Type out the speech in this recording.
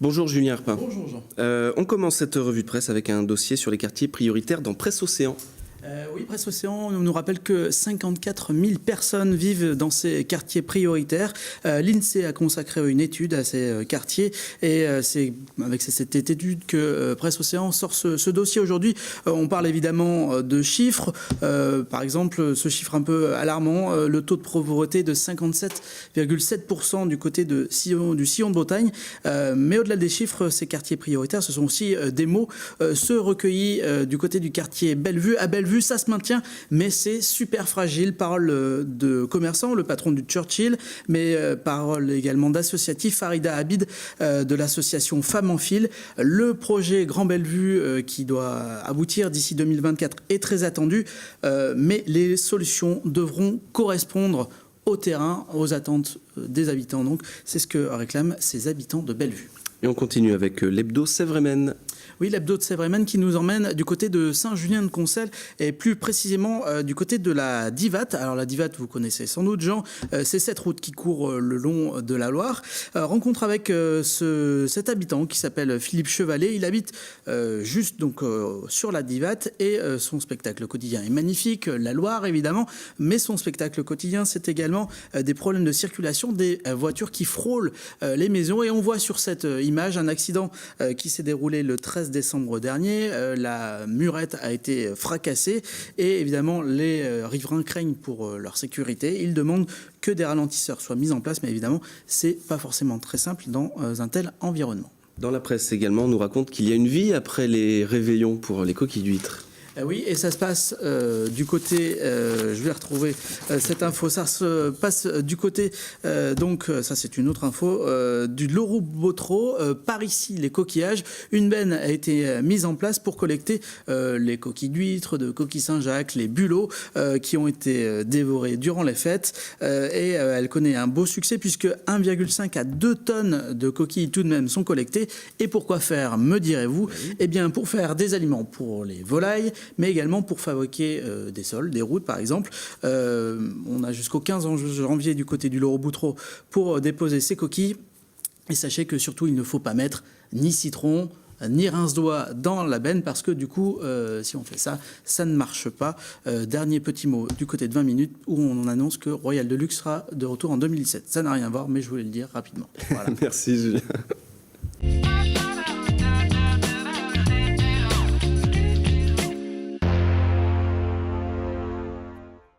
Bonjour Julien Herpin. Bonjour Jean. On commence cette revue de presse avec un dossier sur les quartiers prioritaires dans Presse Océan. Oui, Presse Océan nous rappelle que 54 000 personnes vivent dans ces quartiers prioritaires. L'INSEE a consacré une étude à ces quartiers et c'est avec cette étude que Presse Océan sort ce dossier aujourd'hui. On parle évidemment de chiffres. Par exemple, ce chiffre un peu alarmant, le taux de pauvreté de 57,7% du côté du sillon de Bretagne. Mais au-delà des chiffres, ces quartiers prioritaires, ce sont aussi des mots. Ceux recueillis du côté du quartier Bellevue. À Bellevue, ça se maintient, mais c'est super fragile. Parole de commerçants, le patron du Churchill, mais parole également d'associatifs, Farida Habid de l'association Femmes en Fil. Le projet Grand Bellevue qui doit aboutir d'ici 2024 est très attendu, mais les solutions devront correspondre au terrain, aux attentes des habitants. Donc, c'est ce que réclament ces habitants de Bellevue. Et on continue avec l'hebdo Sèvres-et-Maine. Oui, l'hebdo de Sèvres-et-Maine qui nous emmène du côté de Saint-Julien-de-Concelles et plus précisément du côté de la Divate. Alors la Divate, vous connaissez sans doute, Jean, c'est cette route qui court le long de la Loire. Rencontre avec cet habitant qui s'appelle Philippe Chevalet. Il habite juste donc sur la Divate et son spectacle quotidien est magnifique, la Loire évidemment, mais son spectacle quotidien c'est également des problèmes de circulation, des voitures qui frôlent les maisons et on voit sur cette image un accident qui s'est déroulé le 13 décembre dernier. La murette a été fracassée et évidemment les riverains craignent pour leur sécurité. Ils demandent que des ralentisseurs soient mis en place, mais évidemment c'est pas forcément très simple dans un tel environnement. Dans la presse également, on nous raconte qu'il y a une vie après les réveillons pour les coquilles d'huîtres. Oui, et ça se passe du côté, je vais retrouver cette info, ça se passe du côté, donc ça c'est une autre info, du Loroux-Bottereau, par ici les coquillages. Une benne a été mise en place pour collecter les coquilles d'huîtres, de coquilles Saint-Jacques, les bulots qui ont été dévorés durant les fêtes et elle connaît un beau succès puisque 1,5 à 2 tonnes de coquilles tout de même sont collectées. Et pourquoi faire, me direz-vous? Eh bien pour faire des aliments pour les volailles, mais également pour fabriquer des sols, des routes par exemple. On a jusqu'au 15 janvier du côté du Loroux-Bottereau pour déposer ces coquilles. Et sachez que surtout, il ne faut pas mettre ni citron, ni rince-doigt dans la benne parce que du coup, si on fait ça, ça ne marche pas. Dernier petit mot du côté de 20 minutes où on annonce que Royal Deluxe sera de retour en 2017. Ça n'a rien à voir, mais je voulais le dire rapidement. Voilà. Merci Julien.